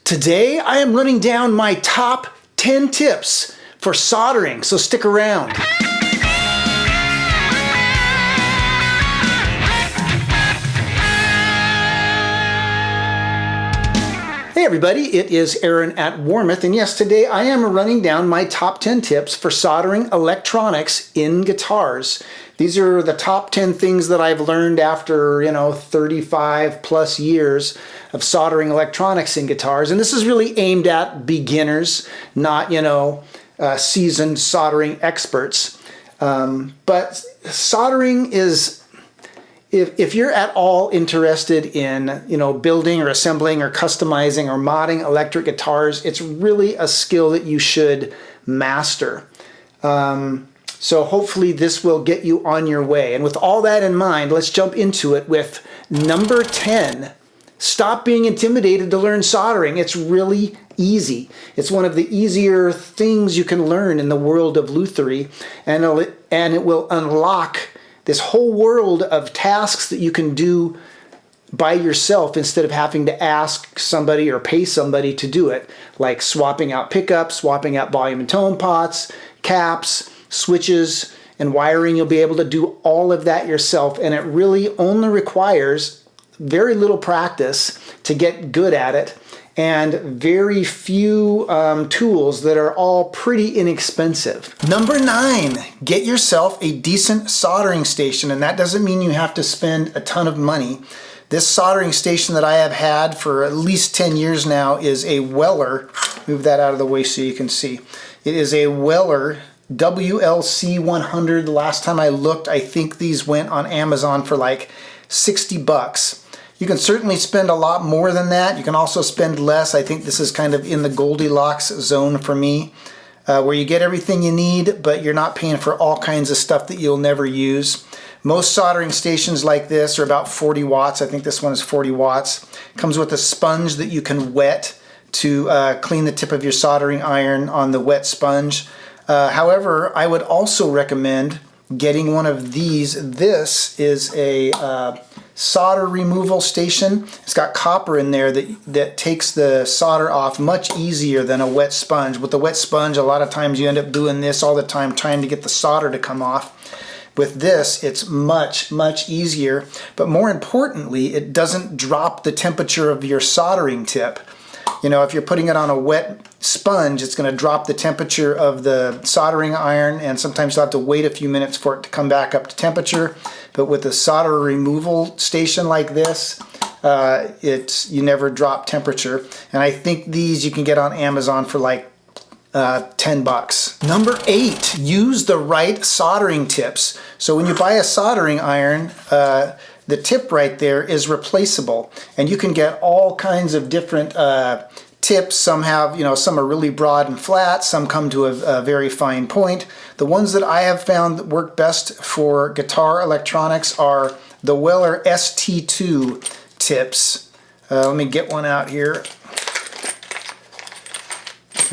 Today I am running down my top 10 tips for soldering, so stick around. Hey everybody, it is Aaron at Warmoth, and yes, today I am running down my top 10 tips for soldering electronics in guitars. These are the top 10 things that I've learned after, 35 plus years of soldering electronics in guitars. And this is really aimed at beginners, not, seasoned soldering experts. But soldering is, if you're at all interested in, building or assembling or customizing or modding electric guitars, it's really a skill that you should master. So hopefully this will get you on your way. And with all that in mind, let's jump into it with number 10. Stop being intimidated to learn soldering. It's really easy. It's one of the easier things you can learn in the world of lutherie, and it will unlock this whole world of tasks that you can do by yourself instead of having to ask somebody or pay somebody to do it, like swapping out pickups, swapping out volume and tone pots, caps, switches, and wiring. You'll be able to do all of that yourself, and it really only requires very little practice to get good at it, and very few tools that are all pretty inexpensive. Number 9, get yourself a decent soldering station, and that doesn't mean you have to spend a ton of money. This soldering station that I have had for at least 10 years now is a Weller. Move that out of the way so you can see. It is a Weller WLC 100. The last time I looked, I think these went on Amazon for like 60 bucks. You can certainly spend a lot more than that. You can also spend less. I think this is kind of in the Goldilocks zone for me, where you get everything you need, but you're not paying for all kinds of stuff that you'll never use. Most soldering stations like this are about 40 watts. I think this one is 40 watts. Comes with a sponge that you can wet to clean the tip of your soldering iron on the wet sponge. However, I would also recommend getting one of these. This is a solder removal station. It's got copper in there that takes the solder off much easier than a wet sponge. With the wet sponge, a lot of times you end up doing this all the time, trying to get the solder to come off. With this, it's much, much easier, but more importantly, it doesn't drop the temperature of your soldering tip. If you're putting it on a wet sponge, it's going to drop the temperature of the soldering iron, and sometimes you'll have to wait a few minutes for it to come back up to temperature. But with a solder removal station like this, you never drop temperature. And I think these you can get on Amazon for like 10 bucks. Number 8, use the right soldering tips. So when you buy a soldering iron, the tip right there is replaceable, and you can get all kinds of different tips. Some have, some are really broad and flat, some come to a very fine point. The ones that I have found that work best for guitar electronics are the Weller ST2 tips. Let me get one out here.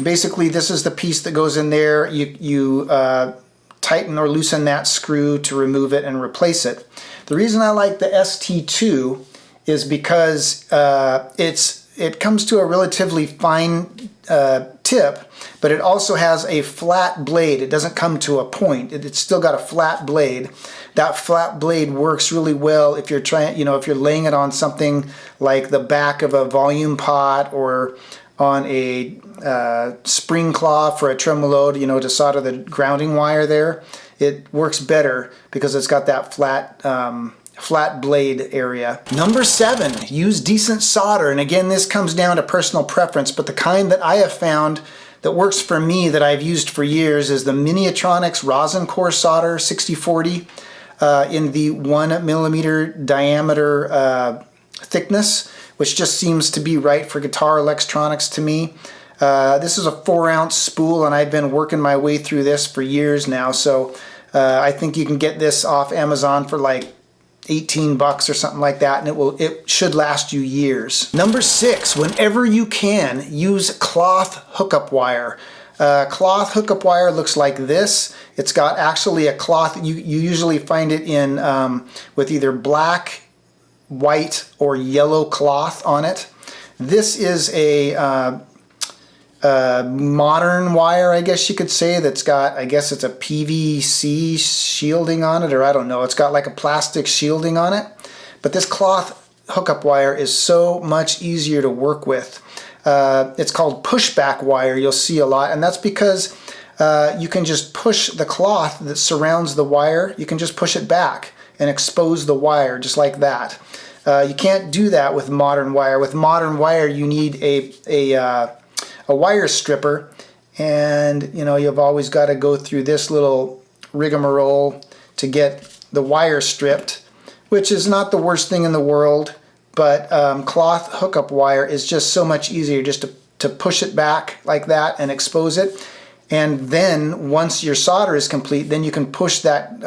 Basically, this is the piece that goes in there. You tighten or loosen that screw to remove it and replace it. The reason I like the ST2 is because it comes to a relatively fine tip, but it also has a flat blade. It doesn't come to a point. It's still got a flat blade. That flat blade works really well if you're trying, if you're laying it on something like the back of a volume pot or on a spring claw for a tremolo, to solder the grounding wire there. It works better because it's got that flat blade area. Number 7, use decent solder. And again, this comes down to personal preference, but the kind that I have found that works for me, that I've used for years, is the Miniatronics rosin core solder 6040 in the 1mm diameter thickness, which just seems to be right for guitar electronics to me. This is a 4-ounce spool, and I've been working my way through this for years now, so I think you can get this off Amazon for like 18 bucks or something like that, and it should last you years. Number 6, whenever you can, use cloth hookup wire. Cloth hookup wire looks like this. It's got actually a cloth. You usually find it in with either black, white, or yellow cloth on it. This is a modern wire, I guess you could say, that's got, I guess it's a PVC shielding on it, or I don't know, it's got like a plastic shielding on it. But this cloth hookup wire is so much easier to work with. It's called pushback wire, you'll see a lot, and that's because you can just push the cloth that surrounds the wire, you can just push it back and expose the wire just like that. You can't do that with modern wire. With modern wire you need a wire stripper, and you know, you've always got to go through this little rigmarole to get the wire stripped, which is not the worst thing in the world, but cloth hookup wire is just so much easier just to push it back like that and expose it. And then once your solder is complete, then you can push that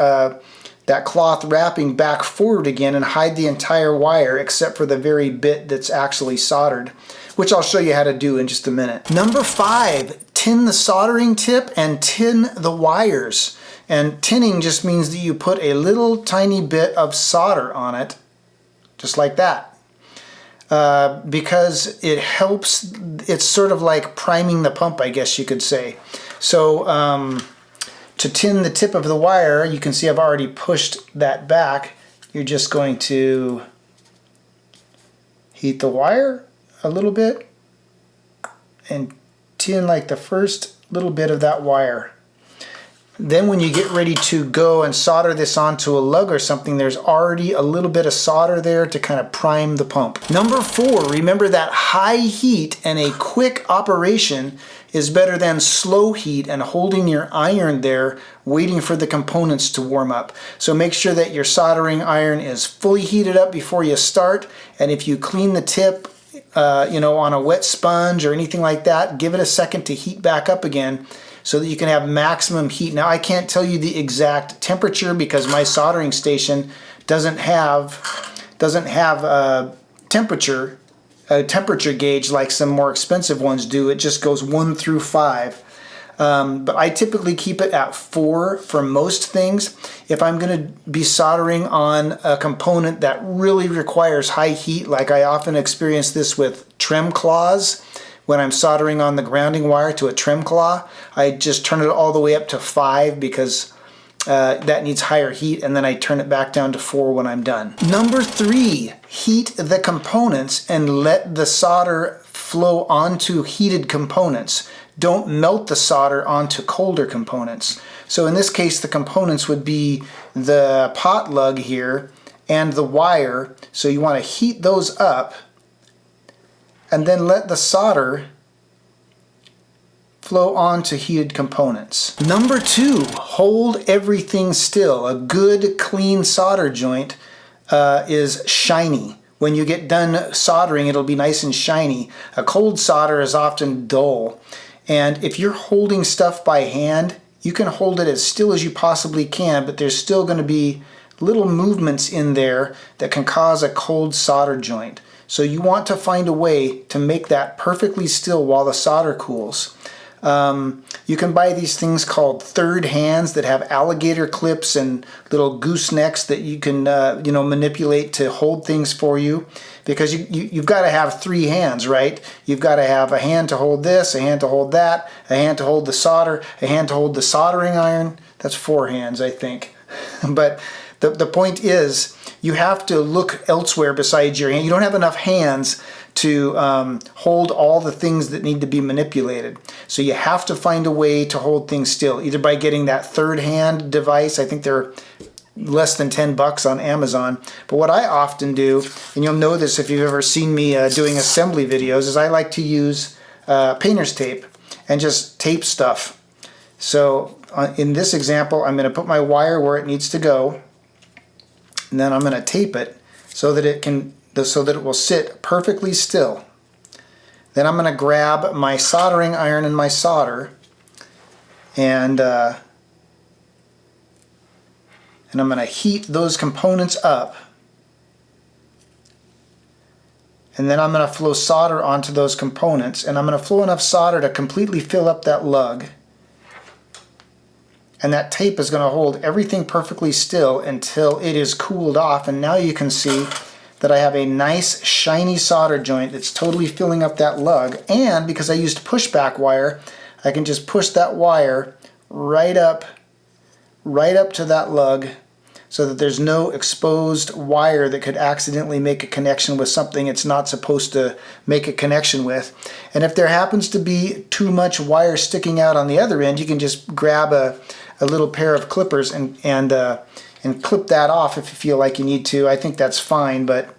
that cloth wrapping back forward again and hide the entire wire except for the very bit that's actually soldered, which I'll show you how to do in just a minute. Number 5, tin the soldering tip and tin the wires. And tinning just means that you put a little tiny bit of solder on it, just like that. Because it helps, it's sort of like priming the pump, I guess you could say. So to tin the tip of the wire, you can see I've already pushed that back. You're just going to heat the wire a little bit and tin like the first little bit of that wire. Then when you get ready to go and solder this onto a lug or something, there's already a little bit of solder there to kind of prime the pump. Number 4, remember that high heat and a quick operation is better than slow heat and holding your iron there waiting for the components to warm up. So make sure that your soldering iron is fully heated up before you start, and if you clean the tip you know, on a wet sponge or anything like that, give it a second to heat back up again so that you can have maximum heat. Now I can't tell you the exact temperature because my soldering station doesn't have a temperature gauge like some more expensive ones do. It just goes 1 through 5. But I typically keep it at 4 for most things. If I'm going to be soldering on a component that really requires high heat, like I often experience this with trim claws, when I'm soldering on the grounding wire to a trim claw, I just turn it all the way up to 5 because that needs higher heat, and then I turn it back down to 4 when I'm done. Number 3, heat the components and let the solder flow onto heated components. Don't melt the solder onto colder components. So in this case, the components would be the pot lug here and the wire. So you want to heat those up and then let the solder flow onto heated components. Number 2, hold everything still. A good clean solder joint is shiny. When you get done soldering, it'll be nice and shiny. A cold solder is often dull. And if you're holding stuff by hand, you can hold it as still as you possibly can, but there's still going to be little movements in there that can cause a cold solder joint. So you want to find a way to make that perfectly still while the solder cools. You can buy these things called third hands that have alligator clips and little goosenecks that you can you know, manipulate to hold things for you, because you've got to have 3 hands, right? You've got to have a hand to hold this, a hand to hold that, a hand to hold the solder, a hand to hold the soldering iron. That's 4 hands, I think. But the point is, you have to look elsewhere besides your hand. You don't have enough hands to hold all the things that need to be manipulated. So you have to find a way to hold things still, either by getting that third hand device. I think they're less than $10 on Amazon. But what I often do, and you'll know this if you've ever seen me doing assembly videos, is I like to use painter's tape and just tape stuff. So in this example, I'm going to put my wire where it needs to go, and then I'm going to tape it so that it will sit perfectly still. Then I'm going to grab my soldering iron and my solder, and I'm going to heat those components up, and then I'm going to flow solder onto those components, and I'm going to flow enough solder to completely fill up that lug. And that tape is going to hold everything perfectly still until it is cooled off. And now you can see that I have a nice shiny solder joint that's totally filling up that lug. And because I used pushback wire, I can just push that wire right up to that lug so that there's no exposed wire that could accidentally make a connection with something it's not supposed to make a connection with. And if there happens to be too much wire sticking out on the other end, you can just grab a little pair of clippers and clip that off if you feel like you need to. I think that's fine, but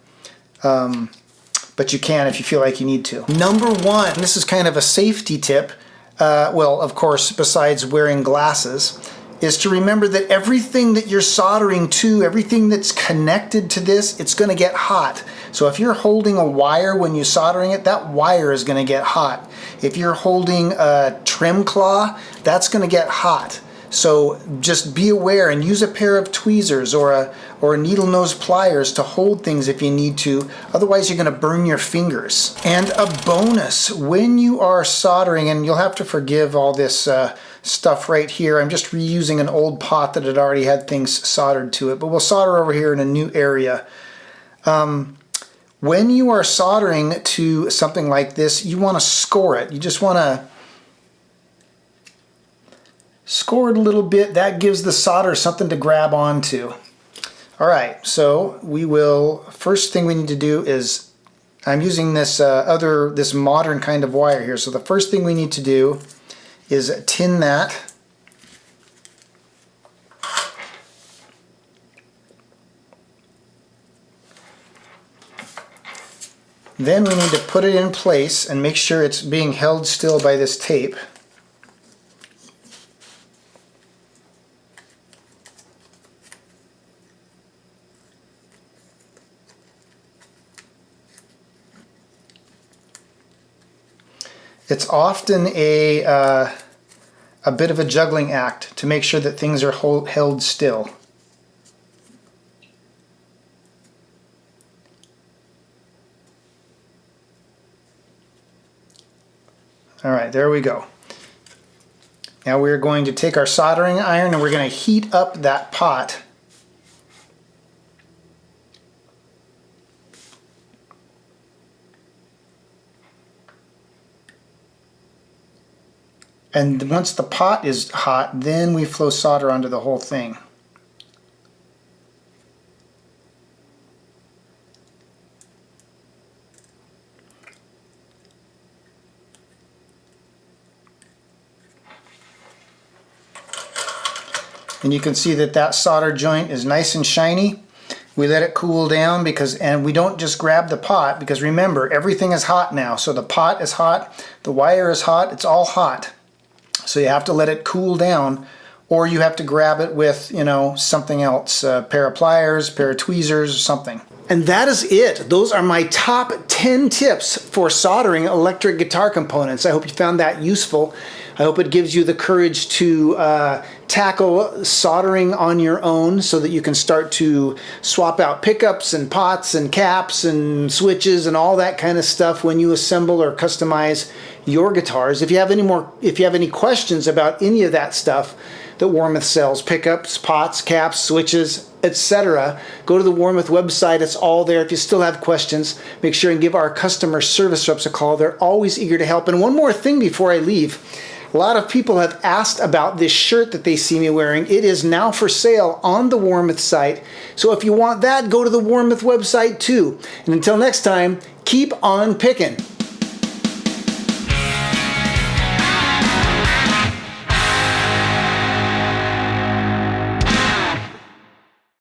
you can if you feel like you need to. Number one, this is kind of a safety tip, well, of course, besides wearing glasses, is to remember that everything that you're soldering to, everything that's connected to this, it's going to get hot. So if you're holding a wire when you're soldering it, that wire is going to get hot. If you're holding a trim claw, that's going to get hot. So just be aware and use a pair of tweezers or a needle nose pliers to hold things if you need to. Otherwise, you're going to burn your fingers. And a bonus, when you are soldering, and you'll have to forgive all this stuff right here. I'm just reusing an old pot that had already had things soldered to it, but we'll solder over here in a new area. When you are soldering to something like this, you want to score it. You just want to score it a little bit. That gives the solder something to grab onto. All right, so first thing we need to do is, I'm using this this modern kind of wire here. So the first thing we need to do is tin that. Then we need to put it in place and make sure it's being held still by this tape. It's often a bit of a juggling act to make sure that things are held still. All right, there we go. Now we're going to take our soldering iron and we're going to heat up that pot. And once the pot is hot, then we flow solder onto the whole thing. And you can see that that solder joint is nice and shiny. We let it cool down and we don't just grab the pot, because remember, everything is hot now. So the pot is hot, the wire is hot, it's all hot. So you have to let it cool down, or you have to grab it with, something else, a pair of pliers, a pair of tweezers, or something. And that is it. Those are my top 10 tips for soldering electric guitar components. I hope you found that useful. I hope it gives you the courage to tackle soldering on your own so that you can start to swap out pickups and pots and caps and switches and all that kind of stuff when you assemble or customize your guitars. If you have any questions about any of that stuff that Warmoth sells, pickups, pots, caps, switches, etc., go to the Warmoth website. It's all there. If you still have questions, make sure and give our customer service reps a call. They're always eager to help. And one more thing before I leave. A lot of people have asked about this shirt that they see me wearing. It is now for sale on the Warmoth site. So if you want that, go to the Warmoth website too. And until next time, keep on picking.